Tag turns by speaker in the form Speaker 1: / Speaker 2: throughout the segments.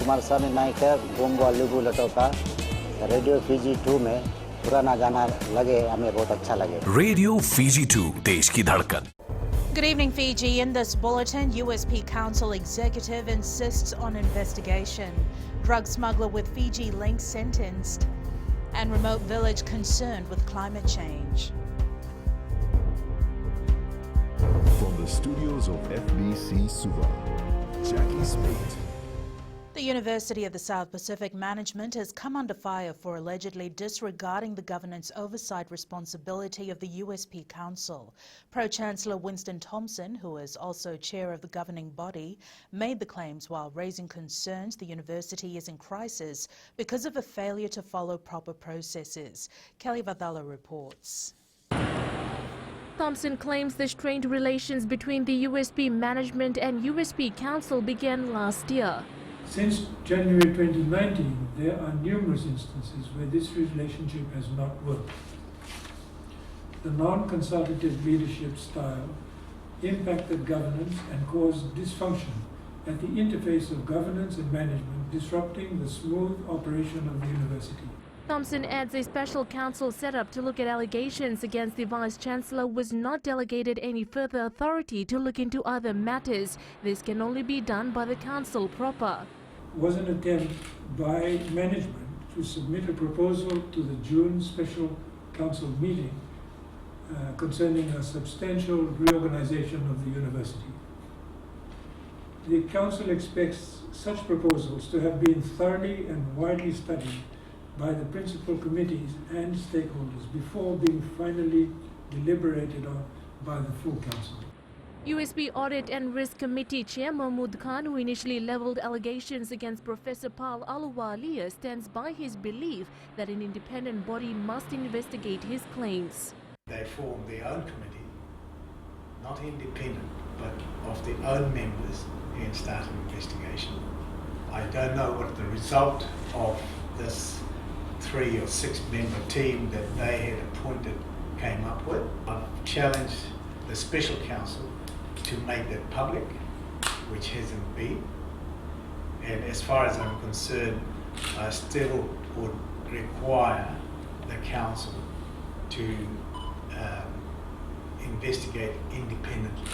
Speaker 1: कुमार स्वामी नायक गोंगो लुगु लटोका radio Fiji 2 में पुराना गाना लगे हमें बहुत अच्छा लगे।
Speaker 2: रेडियो फीजी 2 देश की धड़कन।
Speaker 3: Good evening, Fiji. In this bulletin, USP Council executive insists on investigation. Drug smuggler with Fiji links sentenced. And remote village concerned with climate change.
Speaker 4: From the studios of FBC Suva, Jackie Smith.
Speaker 3: The University of the South Pacific management has come under fire for allegedly disregarding the governance oversight responsibility of the USP Council. Pro-Chancellor Winston Thompson, who is also chair of the governing body, made the claims while raising concerns the university is in crisis because of a failure to follow proper processes. Kelly Vadala reports.
Speaker 5: Thompson claims the strained relations between the USP management and USP Council began last year.
Speaker 6: Since January 2019, there are numerous instances where this relationship has not worked. The non-consultative leadership style impacted governance and caused dysfunction at the interface of governance and management, disrupting the smooth operation of the university.
Speaker 5: Thompson adds a special council set up to look at allegations against the Vice-Chancellor was not delegated any further authority to look into other matters. This can only be done by the council proper.
Speaker 6: Was an attempt by management to submit a proposal to the June special council meeting concerning a substantial reorganization of the university. The council expects such proposals to have been thoroughly and widely studied by the principal committees and stakeholders before being finally deliberated on by the full council.
Speaker 5: USP Audit and Risk Committee Chair Mahmood Khan, who initially leveled allegations against Professor Paul Aluwalia, stands by his belief that an independent body must investigate his claims.
Speaker 7: They formed their own committee, not independent, but of their own members, and started an investigation. I don't know what the result of this 3 or 6 member team that they had appointed came up with. I've challenged the special counsel to make that public, which hasn't been. And as far as I'm concerned, I still would require the council to investigate independently.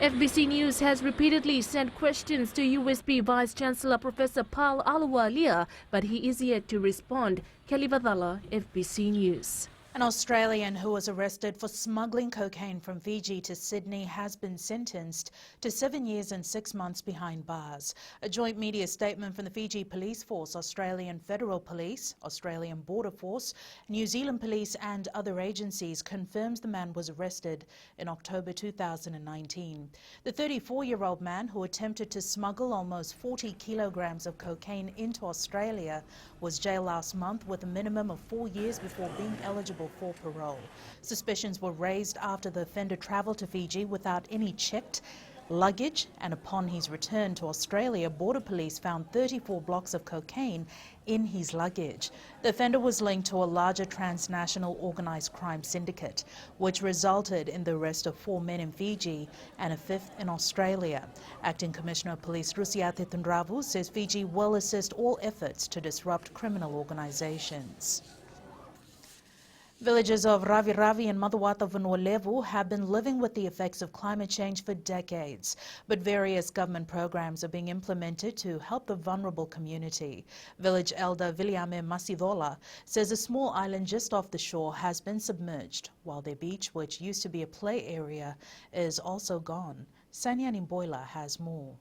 Speaker 5: FBC News has repeatedly sent questions to USP Vice-Chancellor Professor Paul Aluwalia, but he is yet to respond. Kelly Vadala, FBC News.
Speaker 3: An Australian who was arrested for smuggling cocaine from Fiji to Sydney has been sentenced to 7 years and 6 months behind bars. A joint media statement from the Fiji Police Force, Australian Federal Police, Australian Border Force, New Zealand Police and other agencies confirms the man was arrested in October 2019. The 34-year-old man who attempted to smuggle almost 40 kilograms of cocaine into Australia was jailed last month with a minimum of 4 years before being eligible for parole. Suspicions were raised after the offender travelled to Fiji without any checked luggage, and upon his return to Australia, Border Police found 34 blocks of cocaine in his luggage. The offender was linked to a larger transnational organised crime syndicate, which resulted in the arrest of 4 men in Fiji and a 5th in Australia. Acting Commissioner of Police Rusiate Tundravu says Fiji will assist all efforts to disrupt criminal organisations. Villagers of Ravi Ravi and Madawata Vanuatu have been living with the effects of climate change for decades, but various government programs are being implemented to help the vulnerable community. Village elder Viliame Masidola says a small island just off the shore has been submerged, while their beach, which used to be a play area, is also gone. Sanya Nimboila has more.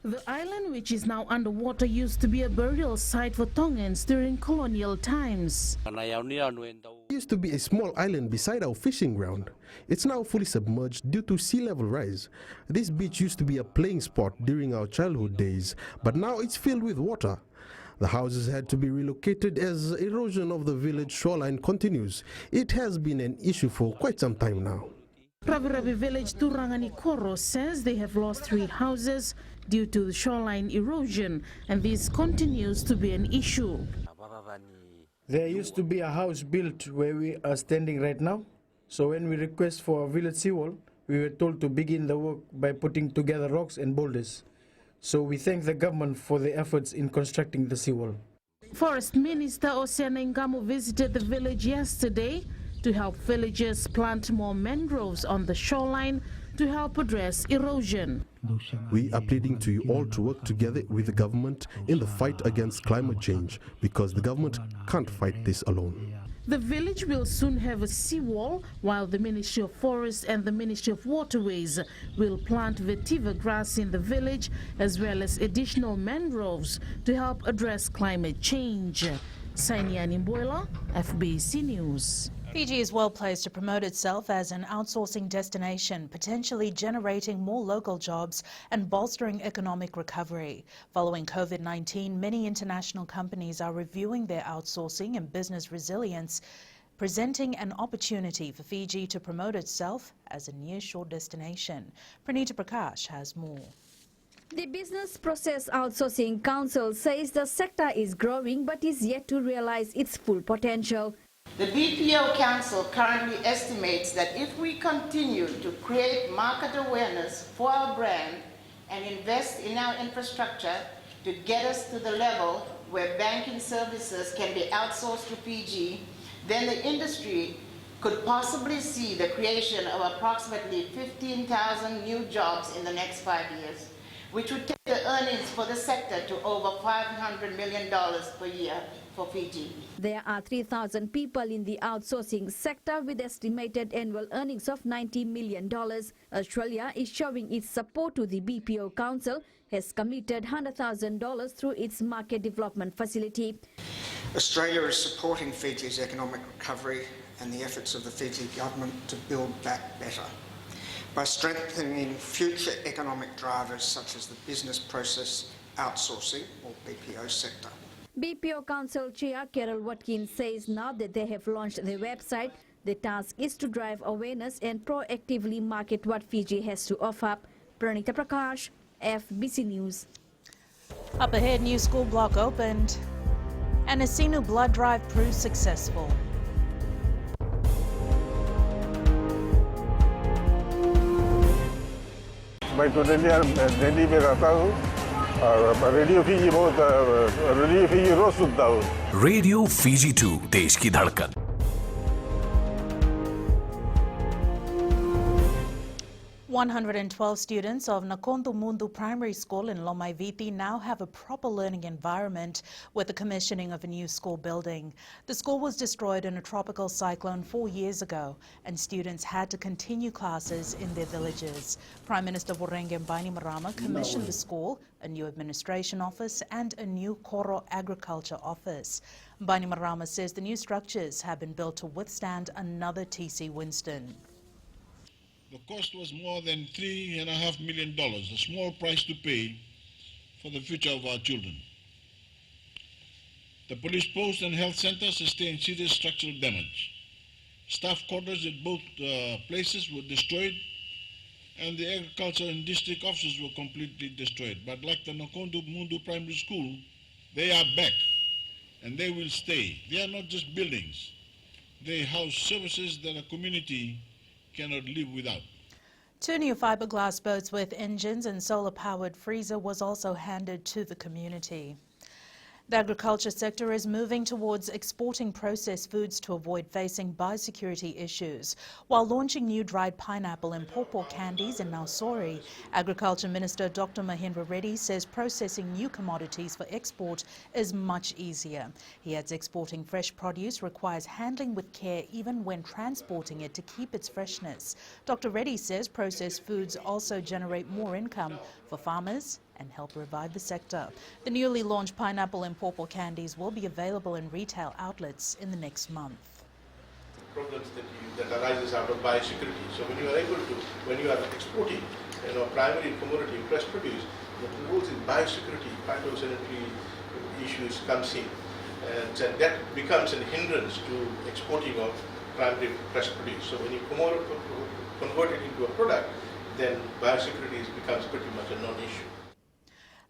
Speaker 8: The island, which is now underwater, used to be a burial site for Tongans during colonial times.
Speaker 9: It used to be a small island beside our fishing ground. It's now fully submerged due to sea level rise. This beach used to be a playing spot during our childhood days, but now it's filled with water. The houses had to be relocated as erosion of the village shoreline continues. It has been an issue for quite some time now.
Speaker 8: Ravi Ravi village Turangani Koro says they have lost 3 houses due to the shoreline erosion, and this continues to be an issue.
Speaker 10: There used to be a house built where we are standing right now. So when we request for a village seawall, we were told to begin the work by putting together rocks and boulders. So we thank the government for the efforts in constructing the seawall.
Speaker 8: Forest Minister Oceana Ngamu visited the village yesterday to help villagers plant more mangroves on the shoreline to help address erosion.
Speaker 9: We are pleading to you all to work together with the government in the fight against climate change because the government can't fight this alone.
Speaker 8: The village will soon have a seawall, while the Ministry of Forests and the Ministry of Waterways will plant vetiver grass in the village as well as additional mangroves to help address climate change. Sainiani Mboila, FBC News.
Speaker 3: Fiji is well placed to promote itself as an outsourcing destination, potentially generating more local jobs and bolstering economic recovery. Following COVID-19, many international companies are reviewing their outsourcing and business resilience, presenting an opportunity for Fiji to promote itself as a nearshore destination. Pranita Prakash has more.
Speaker 11: The Business Process Outsourcing Council says the sector is growing but is yet to realize its full potential.
Speaker 12: The BPO Council currently estimates that if we continue to create market awareness for our brand and invest in our infrastructure to get us to the level where banking services can be outsourced to Fiji, then the industry could possibly see the creation of approximately 15,000 new jobs in the next 5 years, which would take the earnings for the sector to over $500 million per year for Fiji.
Speaker 11: There are 3,000 people in the outsourcing sector with estimated annual earnings of $90 million. Australia is showing its support to the BPO Council, has committed $100,000 through its market development facility.
Speaker 13: Australia is supporting Fiji's economic recovery and the efforts of the Fiji government to build back better by strengthening future economic drivers such as the business process outsourcing or BPO sector.
Speaker 11: BPO Council Chair Carol Watkins says now that they have launched their website, the task is to drive awareness and proactively market what Fiji has to offer. Pranita Prakash, FBC News.
Speaker 3: Up ahead, new school block opened and a Sinu blood drive proved successful.
Speaker 14: मैं totally ready में रहता हूँ और radio Fiji बहुत radio Fiji रोज सुनता हूँ।
Speaker 2: Radio Fiji 2 देश की धड़कन।
Speaker 3: 112 students of Nakondu Mundu Primary School in Lomaiviti now have a proper learning environment with the commissioning of a new school building. The school was destroyed in a tropical cyclone 4 years ago, and students had to continue classes in their villages. Prime Minister Vorenge Bainimarama commissioned the school, a new administration office and a new Koro agriculture office. Bainimarama says the new structures have been built to withstand another TC Winston.
Speaker 15: The cost was more than $3.5 million, a small price to pay for the future of our children. The police post and health center sustained serious structural damage. Staff quarters at both places were destroyed, and the agriculture and district offices were completely destroyed. But like the Nakondu Mundu Primary School, they are back, and they will stay. They are not just buildings. They house services that a community cannot live without.
Speaker 3: 2 new fiberglass boats with engines and solar-powered freezer was also handed to the community. The agriculture sector is moving towards exporting processed foods to avoid facing biosecurity issues. While launching new dried pineapple and pawpaw candies in Nausori, Agriculture Minister Dr. Mahendra Reddy says processing new commodities for export is much easier. He adds exporting fresh produce requires handling with care even when transporting it to keep its freshness. Dr. Reddy says processed foods also generate more income for farmers and help revive the sector. The newly launched pineapple and pawpaw candies will be available in retail outlets in the next month.
Speaker 16: Problems that arises out of biosecurity. So when you are able to, when you are exporting, primary commodity fresh produce, the rules in biosecurity, phytosanitary issues comes in, and that becomes a hindrance to exporting of primary fresh produce. So when you convert it into a product, then biosecurity becomes pretty much a non-issue.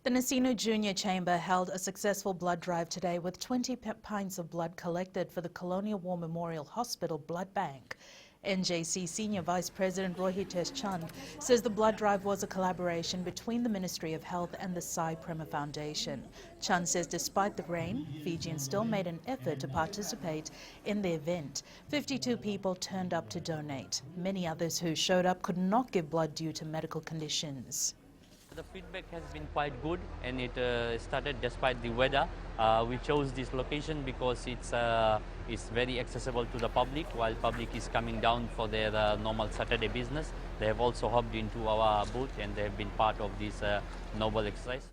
Speaker 3: The Nasino Junior Chamber held a successful blood drive today with 20 pints of blood collected for the Colonial War Memorial Hospital Blood Bank. NJC Senior Vice President Rohitesh Chand says the blood drive was a collaboration between the Ministry of Health and the Sai Prema Foundation. Chand says despite the rain, Fijians still made an effort to participate in the event. 52 people turned up to donate. Many others who showed up could not give blood due to medical conditions.
Speaker 17: The feedback has been quite good, and it started despite the weather. We chose this location because it's very accessible to the public. While public is coming down for their normal Saturday business, they have also hopped into our booth and they have been part of this noble exercise.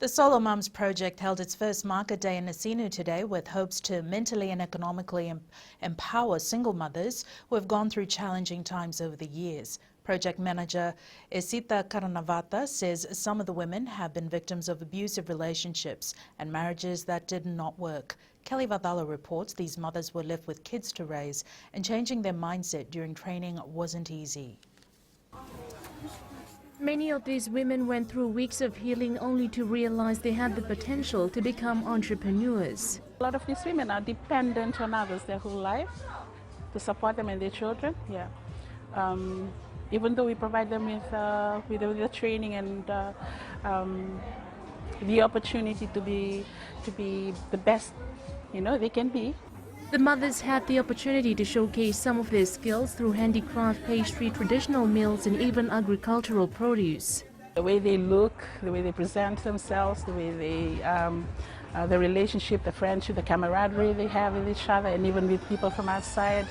Speaker 3: The Solo Mums project held its first market day in Nasinu today with hopes to mentally and economically empower single mothers who have gone through challenging times over the years. Project manager Esita Karanavata says some of the women have been victims of abusive relationships and marriages that did not work. Kelly Vadala reports these mothers were left with kids to raise, and changing their mindset during training wasn't easy.
Speaker 5: Many of these women went through weeks of healing only to realize they had the potential to become entrepreneurs.
Speaker 18: A lot of these women are dependent on others their whole life to support them and their children. Even though we provide them with the training and the opportunity to be the best, they can be.
Speaker 5: The mothers had the opportunity to showcase some of their skills through handicraft, pastry, traditional meals, and even agricultural produce.
Speaker 18: The way they look, the way they present themselves, the way they, the relationship, the friendship, the camaraderie they have with each other, and even with people from outside,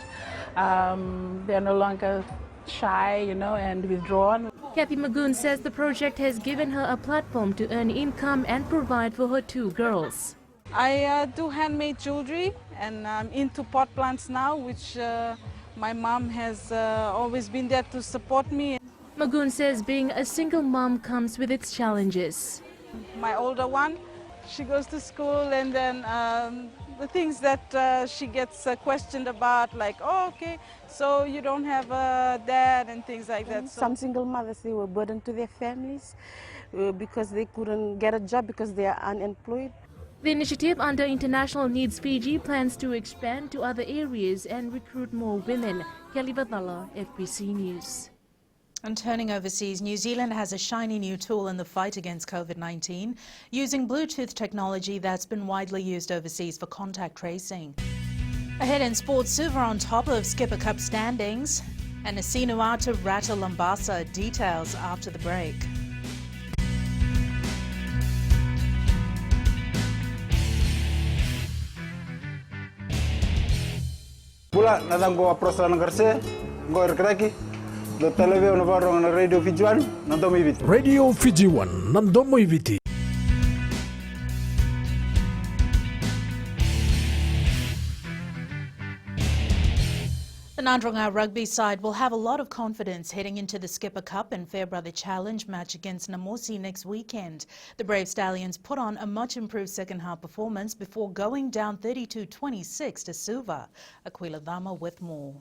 Speaker 18: they're no longer shy, and withdrawn.
Speaker 5: Kathy Magoon says the project has given her a platform to earn income and provide for her two girls.
Speaker 19: I do handmade jewelry, and I'm into pot plants now, which my mom has always been there to support me.
Speaker 5: Magoon says being a single mom comes with its challenges.
Speaker 19: My older one, she goes to school, and then the things that she gets questioned about, like, oh, okay, so you don't have a dad and things like that.
Speaker 20: Some single mothers, they were burdened to their families because they couldn't get a job because they are unemployed.
Speaker 5: The initiative under International Needs Fiji plans to expand to other areas and recruit more women. Kelly Vadala, FBC News.
Speaker 3: And turning overseas, New Zealand has a shiny new tool in the fight against COVID-19, using Bluetooth technology that's been widely used overseas for contact tracing. Ahead in sports, Suva on top of Skipper Cup standings, and Nasinu to Rata Lambasa. Details after the break.
Speaker 21: Pula nadang go approach lang karse go erkraki do televe on varong na Radio Fiji 1 nandomo ibiti.
Speaker 2: Radio Fiji 1 nandomo ibiti.
Speaker 3: The Nandronga rugby side will have a lot of confidence heading into the Skipper Cup and Fairbrother Challenge match against Namosi next weekend. The Brave Stallions put on a much improved second half performance before going down 32-26 to Suva. Aquila Dama with more.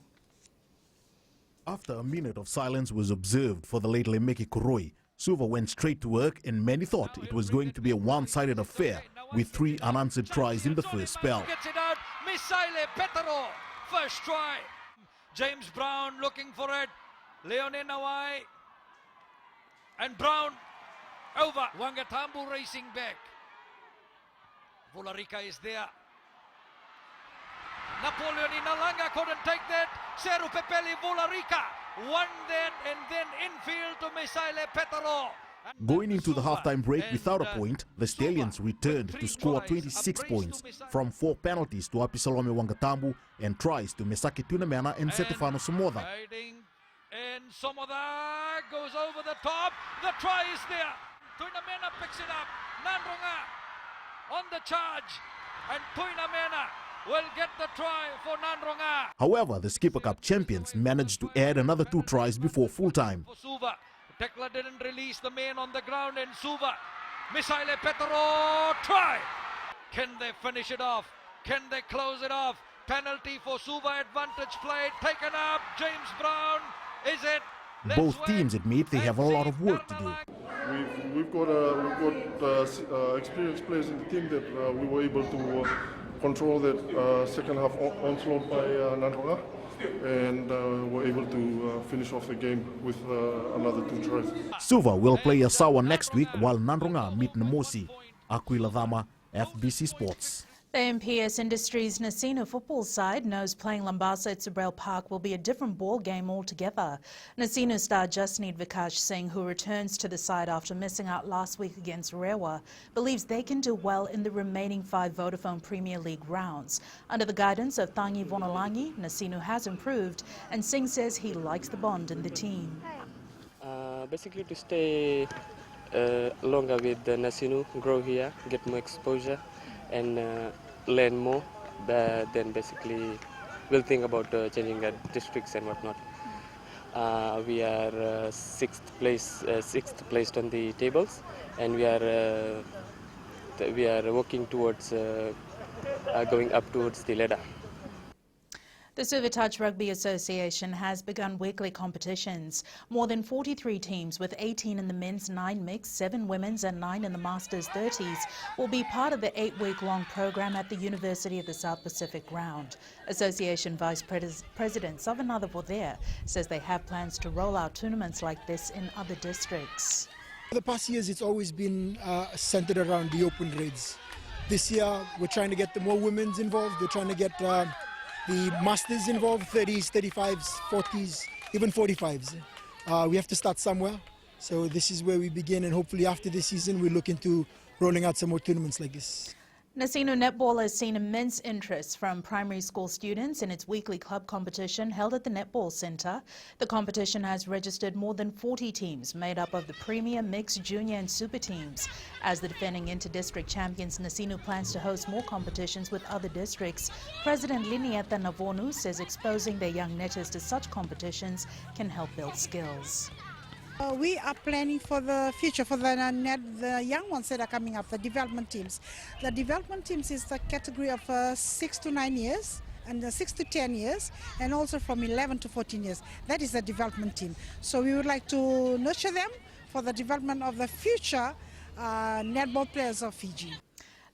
Speaker 22: After a minute of silence was observed for the late Lemeki Kuroi, Suva went straight to work, and many thought it was going to be a one-sided affair with 3 unanswered tries in the first spell.
Speaker 23: Gets it out, Misaile Petero, first try. James Brown looking for it. Leone Nawai. And Brown over. Wangatambu racing back. Volarica is there. Napoleon Inalanga couldn't take that. Seru Pepeli Volarica won that, and then infield to Misaile Petero.
Speaker 22: Going into the halftime break without a point, the Stallions returned to score 26 points from 4 penalties to Apisalome Wangatambu and tries to Mesaki Tunamena and Setefano Somoda.
Speaker 23: And Somoda goes over the top. The try is there. Tunamena picks it up. Nandronga on the charge. And Tunamena will get the try for Nandronga.
Speaker 22: However, the Skipper Cup champions managed to add another 2 tries before full time.
Speaker 23: Tekla didn't release the man on the ground, and Suva. Misaile Petero, try! Can they finish it off? Can they close it off? Penalty for Suva, advantage played, taken up. James Brown, is it?
Speaker 22: Both teams admit they have a lot of work to do.
Speaker 24: We've got experienced players in the team that we were able
Speaker 1: control that second half onslaught by Nanronga, and were able to finish off the game with another 2 tries.
Speaker 22: Suva will play Asawa next week while Nanronga meet Namosi. Aquila Dhama, FBC Sports.
Speaker 3: The MPS Industries Nasino football side knows playing Lambasa at Subrel Park will be a different ball game altogether. Nasino star Jasneet Vikash Singh, who returns to the side after missing out last week against Rewa, believes they can do well in the remaining 5 Vodafone Premier League rounds. Under the guidance of Thangi Vonolangi, Nasino has improved, and Singh says he likes the bond in the team.
Speaker 4: Basically to stay longer with the Nasino, grow here, get more exposure, and learn more, then basically we'll think about changing the districts and whatnot. We are sixth placed on the tables, and we are working towards going up towards the ladder.
Speaker 3: The Suvatouch Rugby Association has begun weekly competitions. More than 43 teams, with 18 in the men's 9 mixed, 7 women's and 9 in the Masters 30s, will be part of the 8-week-long program at the University of the South Pacific Ground. Association Vice President Savanatha Vodea says they have plans to roll out tournaments like this in other districts.
Speaker 6: For the past years, it's always been centered around the open grades. This year, we're trying to get the more women's involved. We're trying to get the masters involved, 30s, 35s, 40s, even 45s. We have to start somewhere. So this is where we begin, and hopefully after this season we look into rolling out some more tournaments like this.
Speaker 3: Nasino Netball has seen immense interest from primary school students in its weekly club competition held at the Netball Centre. The competition has registered more than 40 teams made up of the Premier, Mixed, Junior and Super teams. As the defending inter-district champions, Nasino plans to host more competitions with other districts. President Linieta Navonu says exposing their young netters to such competitions can help build skills.
Speaker 24: We are planning for the future, for the young ones that are coming up, the development teams. The development teams is the category of 6 to 9 years and 6 to 10 years, and also from 11 to 14 years. That is the development team. So we would like to nurture them for the development of the future netball players of Fiji.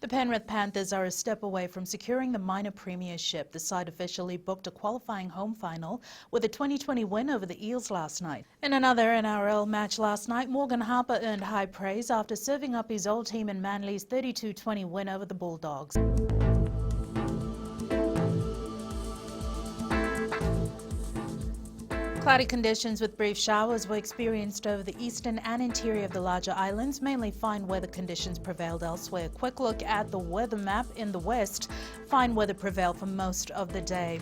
Speaker 3: The Penrith Panthers are a step away from securing the minor premiership. The side officially booked a qualifying home final with a 2020 win over the Eels last night. In another NRL match last night, Morgan Harper earned high praise after serving up his old team in Manly's 32-20 win over the Bulldogs. Cloudy conditions with brief showers were experienced over the eastern and interior of the larger islands. Mainly fine weather conditions prevailed elsewhere. Quick look at the weather map in the west. Fine weather prevailed for most of the day.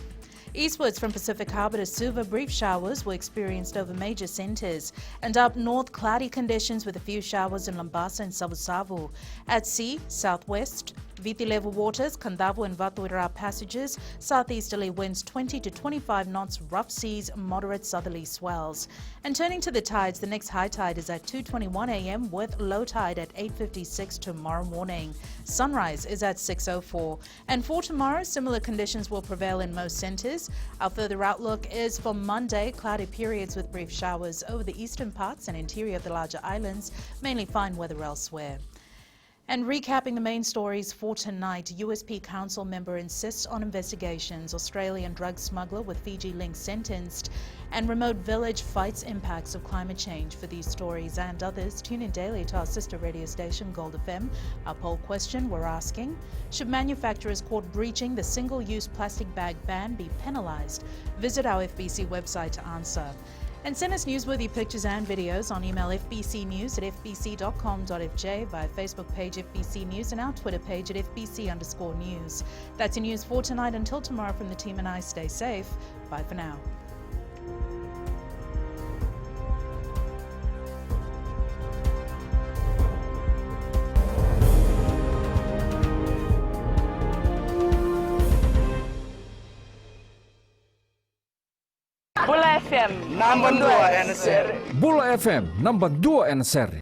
Speaker 3: Eastwards from Pacific Harbour to Suva, brief showers were experienced over major centres. And up north, cloudy conditions with a few showers in Lambasa and Savusavu. At sea, southwest, Viti level waters, Kandavu and Vatuira passages, southeasterly winds 20 to 25 knots, rough seas, moderate southerly swells. And turning to the tides, the next high tide is at 2:21 a.m. with low tide at 8:56 tomorrow morning. Sunrise is at 6:04. And for tomorrow, similar conditions will prevail in most centres. Our further outlook is for Monday, cloudy periods with brief showers over the eastern parts and interior of the larger islands, mainly fine weather elsewhere. And recapping the main stories for tonight, USP Council member insists on investigations, Australian drug smuggler with Fiji links sentenced, and remote village fights impacts of climate change. For these stories and others, tune in daily to our sister radio station Gold FM. Our poll question we're asking, should manufacturers caught breaching the single-use plastic bag ban be penalised? Visit our FBC website to answer. And send us newsworthy pictures and videos on email fbcnews@fbc.com.fj, via Facebook page FBC News and our Twitter page at FBC_news. That's your news for tonight. Until tomorrow from the team and I, stay safe. Bye for now.
Speaker 25: Bula FM number 2 NSR.
Speaker 2: Bula FM number 2 NSR.